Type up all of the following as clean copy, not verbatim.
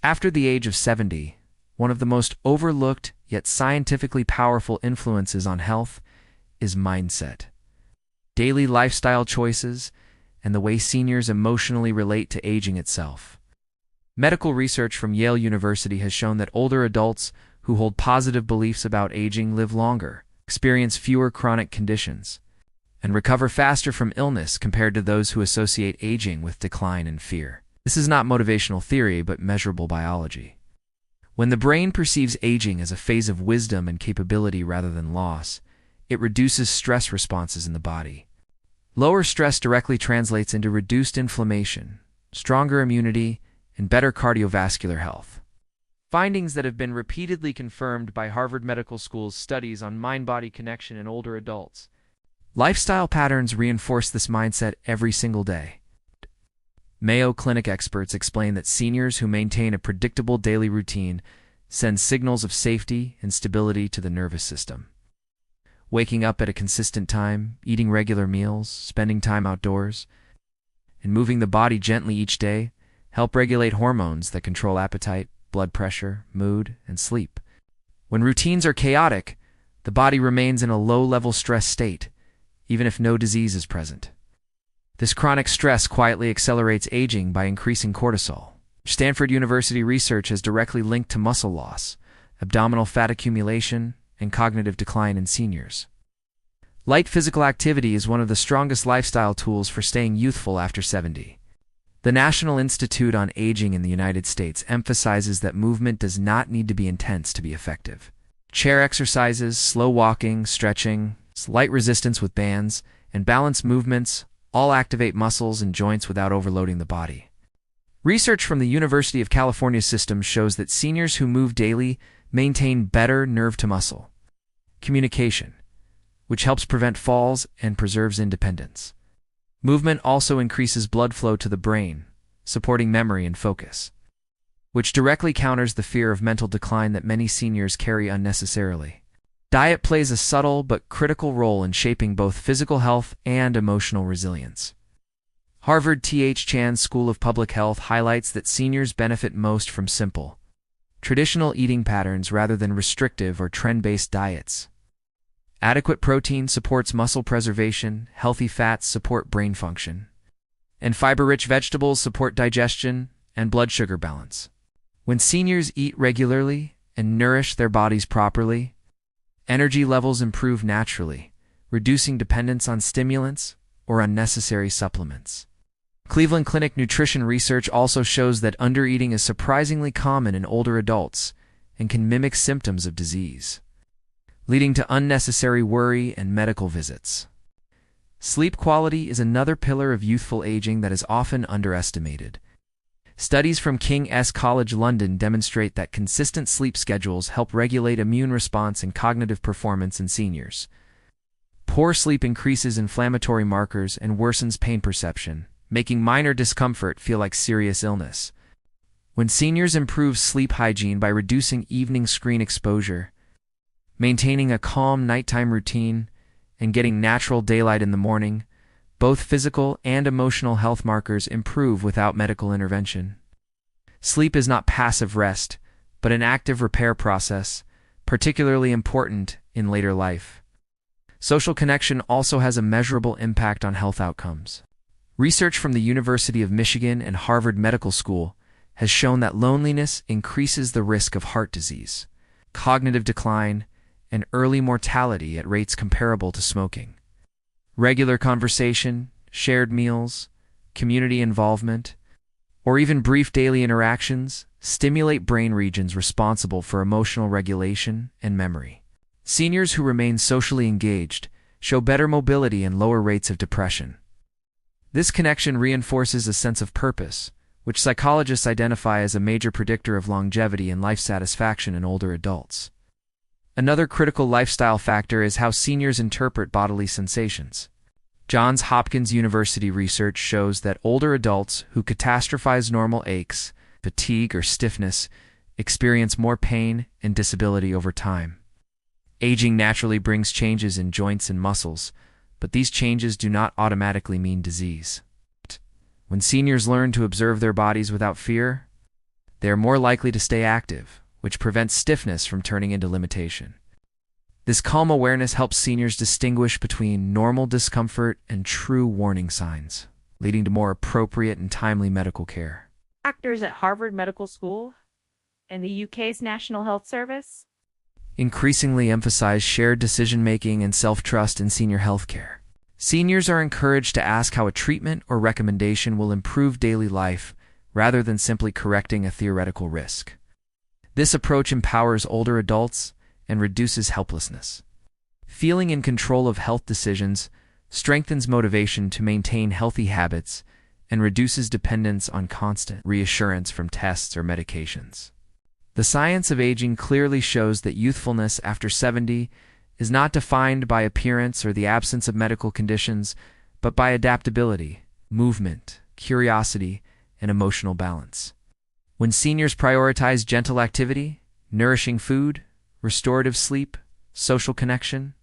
After the age of 70, one of the most overlooked yet scientifically powerful influences on health is mindset. Daily lifestyle choices and the way seniors emotionally relate to aging itself. Medical research from Yale University has shown that older adults who hold positive beliefs about aging live longer, experience fewer chronic conditions, and recover faster from illness compared to those who associate aging with decline and fear. This is not motivational theory, but measurable biology. When the brain perceives aging as a phase of wisdom and capability rather than loss, it reduces stress responses in the body. Lower stress directly translates into reduced inflammation, stronger immunity, and better cardiovascular health. Findings that have been repeatedly confirmed by Harvard Medical School's studies on mind-body connection in older adults. Lifestyle patterns reinforce this mindset every single day. Mayo Clinic experts explain that seniors who maintain a predictable daily routine send signals of safety and stability to the nervous system. Waking up at a consistent time, eating regular meals, spending time outdoors, and moving the body gently each day help regulate hormones that control appetite, blood pressure, mood, and sleep. When routines are chaotic, the body remains in a low-level stress state, even if no disease is present. This chronic stress quietly accelerates aging by increasing cortisol. Stanford University research has directly linked to muscle loss, abdominal fat accumulation, and cognitive decline in seniors. Light physical activity is one of the strongest lifestyle tools for staying youthful after 70. The National Institute on Aging in the United States emphasizes that movement does not need to be intense to be effective. Chair exercises, slow walking, stretching, light resistance with bands, and balanced movements all activate muscles and joints without overloading the body. Research from the University of California system shows that seniors who move daily maintain better nerve-to-muscle communication, which helps prevent falls and preserves independence. Movement also increases blood flow to the brain, supporting memory and focus, which directly counters the fear of mental decline that many seniors carry unnecessarily. Diet plays a subtle but critical role in shaping both physical health and emotional resilience. Harvard T.H. Chan's School of Public Health highlights that seniors benefit most from simple, traditional eating patterns rather than restrictive or trend-based diets. Adequate protein supports muscle preservation, healthy fats support brain function, and fiber-rich vegetables support digestion and blood sugar balance. When seniors eat regularly and nourish their bodies properly, energy levels improve naturally, reducing dependence on stimulants or unnecessary supplements. Cleveland Clinic nutrition research also shows that undereating is surprisingly common in older adults and can mimic symptoms of disease, leading to unnecessary worry and medical visits. Sleep quality is another pillar of youthful aging that is often underestimated. Studies from King's College London demonstrate that consistent sleep schedules help regulate immune response and cognitive performance in seniors. Poor sleep increases inflammatory markers and worsens pain perception, making minor discomfort feel like serious illness. When seniors improve sleep hygiene by reducing evening screen exposure, maintaining a calm nighttime routine, and getting natural daylight in the morning, both physical and emotional health markers improve without medical intervention. Sleep is not passive rest, but an active repair process, particularly important in later life. Social connection also has a measurable impact on health outcomes. Research from the University of Michigan and Harvard Medical School has shown that loneliness increases the risk of heart disease, cognitive decline, and early mortality at rates comparable to smoking. Regular conversation, shared meals, community involvement, or even brief daily interactions stimulate brain regions responsible for emotional regulation and memory. Seniors who remain socially engaged show better mobility and lower rates of depression. This connection reinforces a sense of purpose, which psychologists identify as a major predictor of longevity and life satisfaction in older adults. Another critical lifestyle factor is how seniors interpret bodily sensations. Johns Hopkins University research shows that older adults who catastrophize normal aches, fatigue, or stiffness experience more pain and disability over time. Aging naturally brings changes in joints and muscles, but these changes do not automatically mean disease. When seniors learn to observe their bodies without fear, They are more likely to stay active, which prevents stiffness from turning into limitation. This calm awareness helps seniors distinguish between normal discomfort and true warning signs, leading to more appropriate and timely medical care. Doctors at Harvard Medical School and the UK's National Health Service Increasingly emphasize shared decision-making and self-trust in senior healthcare. Seniors are encouraged to ask how a treatment or recommendation will improve daily life rather than simply correcting a theoretical risk. This approach empowers older adults and reduces helplessness. Feeling in control of health decisions strengthens motivation to maintain healthy habits and reduces dependence on constant reassurance from tests or medications. The science of aging clearly shows that youthfulness after 70 is not defined by appearance or the absence of medical conditions, but by adaptability, movement, curiosity, and emotional balance. When seniors prioritize gentle activity, nourishing food, restorative sleep, social connection,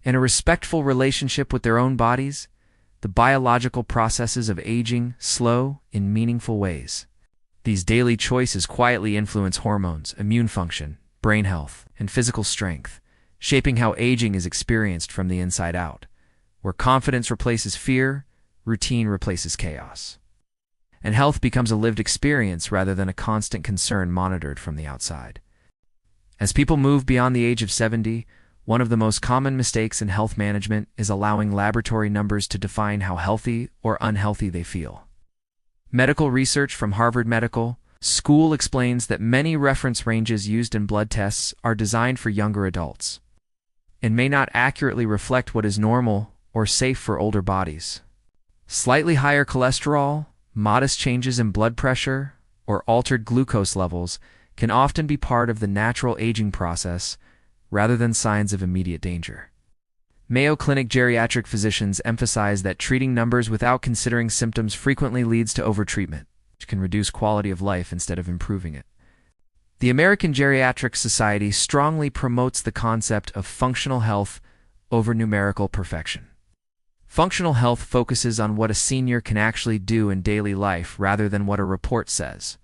and a respectful relationship with their own bodies, the biological processes of aging slow in meaningful ways. These daily choices quietly influence hormones, immune function, brain health, and physical strength, shaping how aging is experienced from the inside out, where confidence replaces fear, routine replaces chaos, and health becomes a lived experience rather than a constant concern monitored from the outside. As people move beyond the age of 70, one of the most common mistakes in health management is allowing laboratory numbers to define how healthy or unhealthy they feel. Medical research from Harvard Medical School explains that many reference ranges used in blood tests are designed for younger adults and may not accurately reflect what is normal or safe for older bodies. Slightly higher cholesterol, modest changes in blood pressure, or altered glucose levels can often be part of the natural aging process rather than signs of immediate danger. Mayo Clinic geriatric physicians emphasize that treating numbers without considering symptoms frequently leads to overtreatment, which can reduce quality of life instead of improving it. The American Geriatric Society strongly promotes the concept of functional health over numerical perfection. Functional health focuses on what a senior can actually do in daily life rather than what a report says.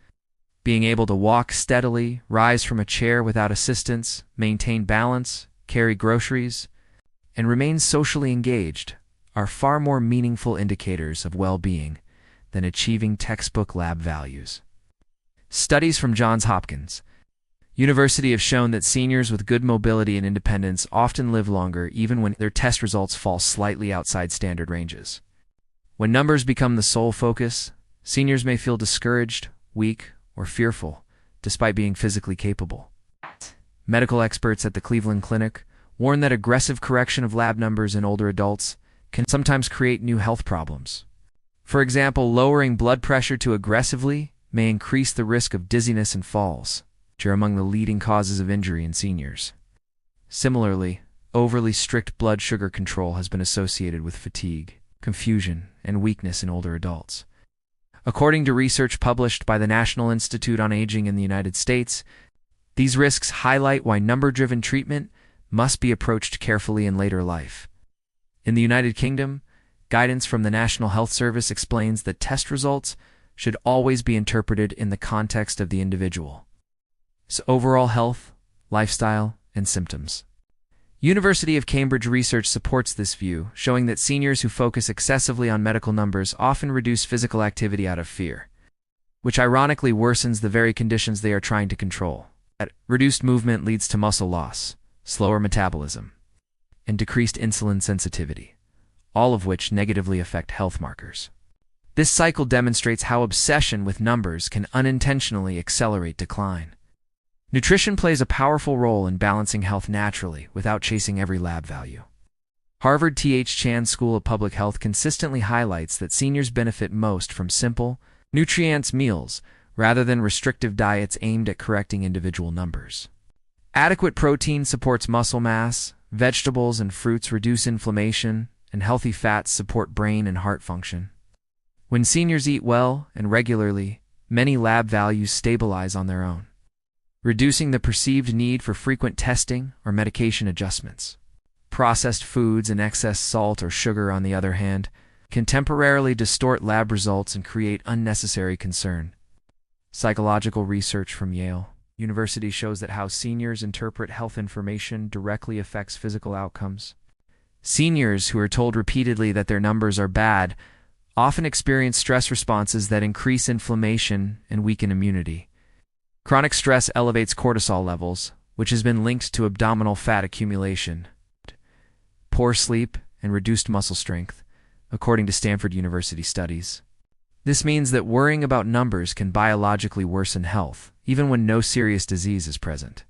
Being able to walk steadily, rise from a chair without assistance, maintain balance, carry groceries, and remain socially engaged are far more meaningful indicators of well-being than achieving textbook lab values. Studies from Johns Hopkins University have shown that seniors with good mobility and independence often live longer even when their test results fall slightly outside standard ranges. When numbers become the sole focus, seniors may feel discouraged, weak, or fearful, despite being physically capable. Medical experts at the Cleveland Clinic warn that aggressive correction of lab numbers in older adults can sometimes create new health problems. For example, lowering blood pressure too aggressively may increase the risk of dizziness and falls, which are among the leading causes of injury in seniors. Similarly, overly strict blood sugar control has been associated with fatigue, confusion, and weakness in older adults. According to research published by the National Institute on Aging in the United States, these risks highlight why number-driven treatment must be approached carefully in later life. In the United Kingdom, guidance from the National Health Service explains that test results should always be interpreted in the context of the individual's overall health, lifestyle, and symptoms. University of Cambridge research supports this view, showing that seniors who focus excessively on medical numbers often reduce physical activity out of fear, which ironically worsens the very conditions they are trying to control. Reduced movement leads to muscle loss, slower metabolism, and decreased insulin sensitivity, all of which negatively affect health markers. This cycle demonstrates how obsession with numbers can unintentionally accelerate decline. Nutrition plays a powerful role in balancing health naturally without chasing every lab value. Harvard T.H. Chan School of Public Health consistently highlights that seniors benefit most from simple, nutrient meals rather than restrictive diets aimed at correcting individual numbers. Adequate protein supports muscle mass, vegetables and fruits reduce inflammation, and healthy fats support brain and heart function. When seniors eat well and regularly, many lab values stabilize on their own, reducing the perceived need for frequent testing or medication adjustments. Processed foods and excess salt or sugar, on the other hand, can temporarily distort lab results and create unnecessary concern. Psychological research from Yale University shows that how seniors interpret health information directly affects physical outcomes. Seniors who are told repeatedly that their numbers are bad often experience stress responses that increase inflammation and weaken immunity. Chronic stress elevates cortisol levels, which has been linked to abdominal fat accumulation, poor sleep, and reduced muscle strength, according to Stanford University studies. This means that worrying about numbers can biologically worsen health, even when no serious disease is present.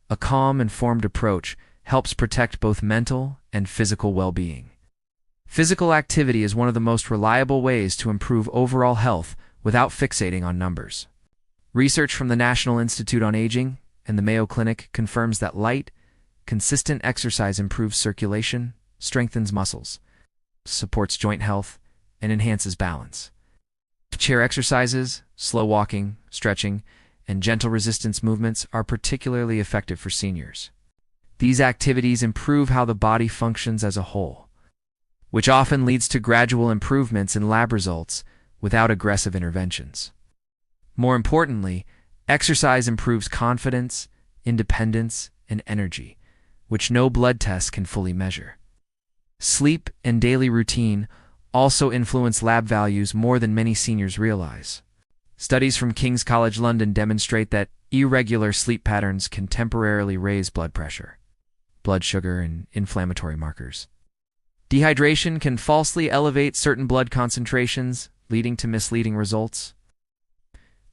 A calm, informed approach helps protect both mental and physical well-being. Physical activity is one of the most reliable ways to improve overall health without fixating on numbers. Research from the National Institute on Aging and the Mayo Clinic confirms that light, consistent exercise improves circulation, strengthens muscles, supports joint health, and enhances balance. Chair exercises, slow walking, stretching, and gentle resistance movements are particularly effective for seniors. These activities improve how the body functions as a whole, which often leads to gradual improvements in lab results without aggressive interventions. More importantly, exercise improves confidence, independence, and energy, which no blood test can fully measure. Sleep and daily routine also influence lab values more than many seniors realize. Studies from King's College London demonstrate that irregular sleep patterns can temporarily raise blood pressure, blood sugar, and inflammatory markers. Dehydration can falsely elevate certain blood concentrations, leading to misleading results.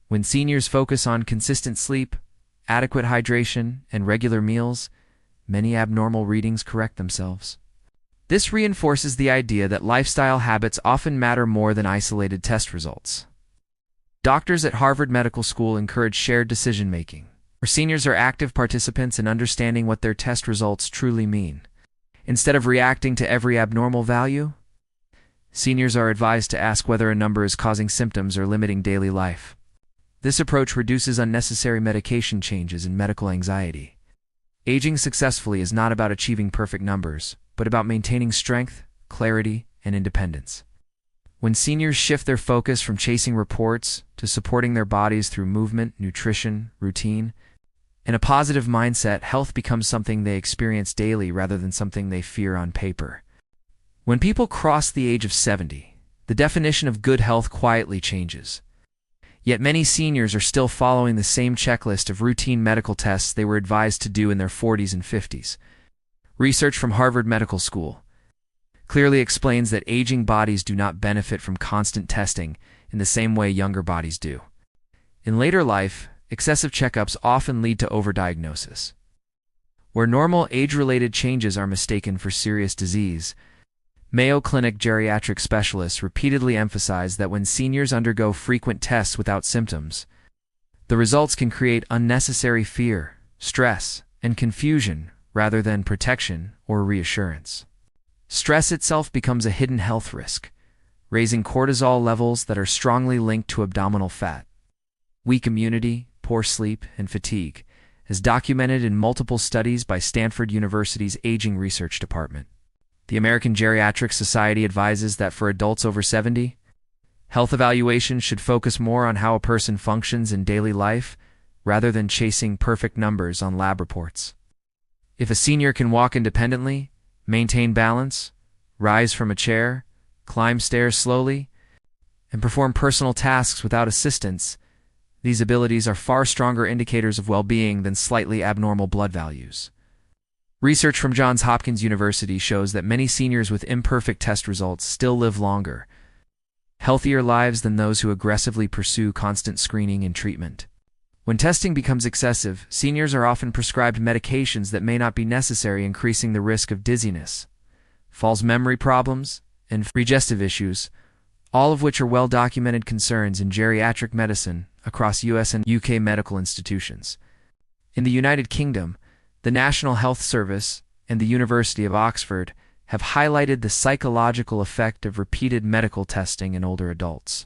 When seniors focus on consistent sleep, adequate hydration, and regular meals, many abnormal readings correct themselves. This reinforces the idea that lifestyle habits often matter more than isolated test results. Doctors at Harvard Medical School encourage shared decision-making, where seniors are active participants in understanding what their test results truly mean. Instead of reacting to every abnormal value, seniors are advised to ask whether a number is causing symptoms or limiting daily life. This approach reduces unnecessary medication changes and medical anxiety. Aging successfully is not about achieving perfect numbers, but about maintaining strength, clarity, and independence. When seniors shift their focus from chasing reports to supporting their bodies through movement, nutrition, routine, and a positive mindset, health becomes something they experience daily rather than something they fear on paper. When people cross the age of 70, the definition of good health quietly changes. Yet many seniors are still following the same checklist of routine medical tests they were advised to do in their 40s and 50s. Research from Harvard Medical School clearly explains that aging bodies do not benefit from constant testing in the same way younger bodies do. In later life, excessive checkups often lead to overdiagnosis. Where normal age-related changes are mistaken for serious disease, Mayo Clinic geriatric specialists repeatedly emphasize that when seniors undergo frequent tests without symptoms, the results can create unnecessary fear, stress, and confusion rather than protection or reassurance. Stress itself becomes a hidden health risk, raising cortisol levels that are strongly linked to abdominal fat. Weak immunity, poor sleep, and fatigue, as documented in multiple studies by Stanford University's Aging Research Department. The American Geriatric Society advises that for adults over 70, health evaluation should focus more on how a person functions in daily life rather than chasing perfect numbers on lab reports. If a senior can walk independently, maintain balance, rise from a chair, climb stairs slowly, and perform personal tasks without assistance, these abilities are far stronger indicators of well-being than slightly abnormal blood values. Research from Johns Hopkins University shows that many seniors with imperfect test results still live longer, healthier lives than those who aggressively pursue constant screening and treatment. When testing becomes excessive, seniors are often prescribed medications that may not be necessary, increasing the risk of dizziness, false memory problems, and digestive issues, all of which are well-documented concerns in geriatric medicine across US and UK medical institutions. In the United Kingdom, the National Health Service and the University of Oxford have highlighted the psychological effect of repeated medical testing in older adults.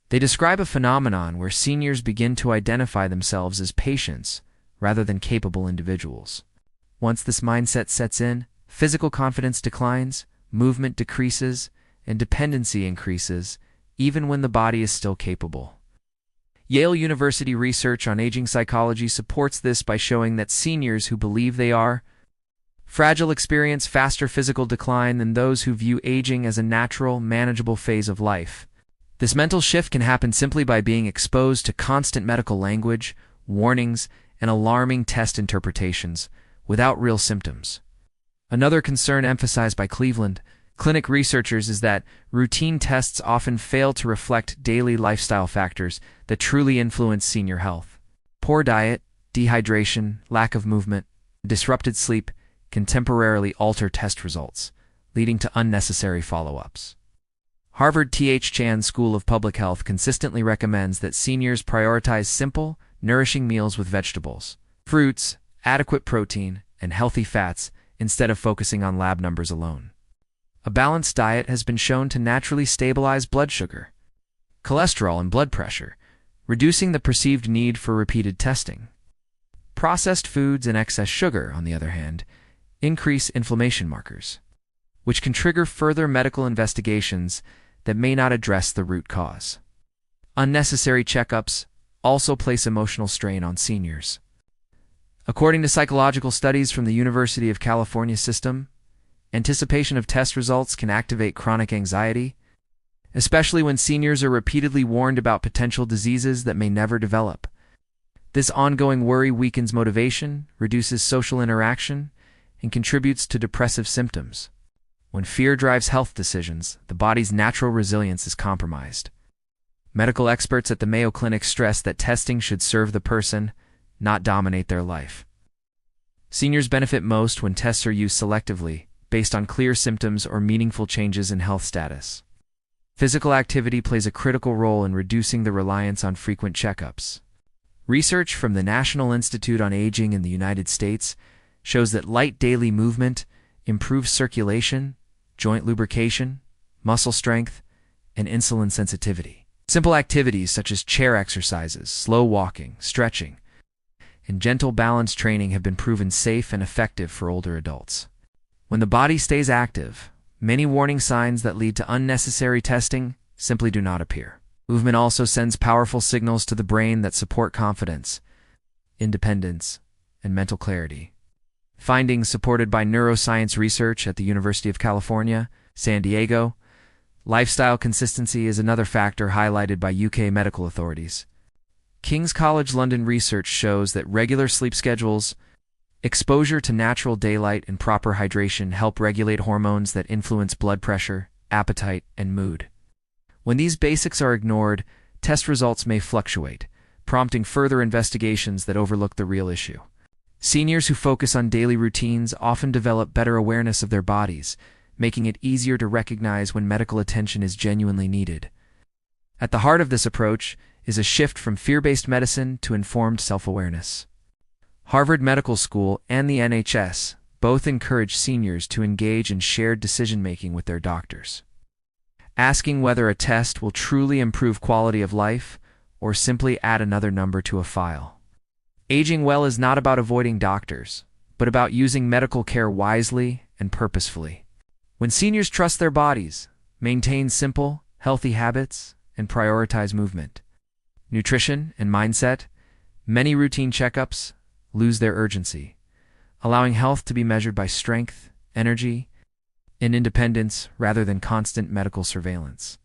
They describe a phenomenon where seniors begin to identify themselves as patients rather than capable individuals. Once this mindset sets in, physical confidence declines, movement decreases, and dependency increases, even when the body is still capable. Yale University research on aging psychology supports this by showing that seniors who believe they are fragile experience faster physical decline than those who view aging as a natural, manageable phase of life. This mental shift can happen simply by being exposed to constant medical language, warnings, and alarming test interpretations without real symptoms. Another concern emphasized by Cleveland Clinic researchers is that routine tests often fail to reflect daily lifestyle factors that truly influence senior health. Poor diet, dehydration, lack of movement, disrupted sleep can temporarily alter test results, leading to unnecessary follow-ups. Harvard T.H. Chan School of Public Health consistently recommends that seniors prioritize simple, nourishing meals with vegetables, fruits, adequate protein, and healthy fats instead of focusing on lab numbers alone. A balanced diet has been shown to naturally stabilize blood sugar, cholesterol, and blood pressure, reducing the perceived need for repeated testing. Processed foods and excess sugar, on the other hand, increase inflammation markers, which can trigger further medical investigations that may not address the root cause. Unnecessary checkups also place emotional strain on seniors. According to psychological studies from the University of California system, anticipation of test results can activate chronic anxiety, especially when seniors are repeatedly warned about potential diseases that may never develop. This ongoing worry weakens motivation, reduces social interaction, and contributes to depressive symptoms. When fear drives health decisions, the body's natural resilience is compromised. Medical experts at the Mayo Clinic stress that testing should serve the person, not dominate their life. Seniors benefit most when tests are used selectively, based on clear symptoms or meaningful changes in health status. Physical activity plays a critical role in reducing the reliance on frequent checkups. Research from the National Institute on Aging in the United States shows that light daily movement improves circulation, joint lubrication, muscle strength, and insulin sensitivity. Simple activities such as chair exercises, slow walking, stretching, and gentle balance training have been proven safe and effective for older adults. When the body stays active, many warning signs that lead to unnecessary testing simply do not appear. Movement also sends powerful signals to the brain that support confidence, independence, and mental clarity. Findings supported by neuroscience research at the University of California, San Diego. Lifestyle consistency is another factor highlighted by UK medical authorities. King's College London research shows that regular sleep schedules, exposure to natural daylight, and proper hydration help regulate hormones that influence blood pressure, appetite, and mood. When these basics are ignored, test results may fluctuate, prompting further investigations that overlook the real issue. Seniors who focus on daily routines often develop better awareness of their bodies, making it easier to recognize when medical attention is genuinely needed. At the heart of this approach is a shift from fear-based medicine to informed self-awareness. Harvard Medical School and the NHS both encourage seniors to engage in shared decision-making with their doctors, asking whether a test will truly improve quality of life or simply add another number to a file. Aging well is not about avoiding doctors, but about using medical care wisely and purposefully. When seniors trust their bodies, maintain simple, healthy habits, and prioritize movement, nutrition, and mindset, many routine checkups lose their urgency, allowing health to be measured by strength, energy, and independence rather than constant medical surveillance.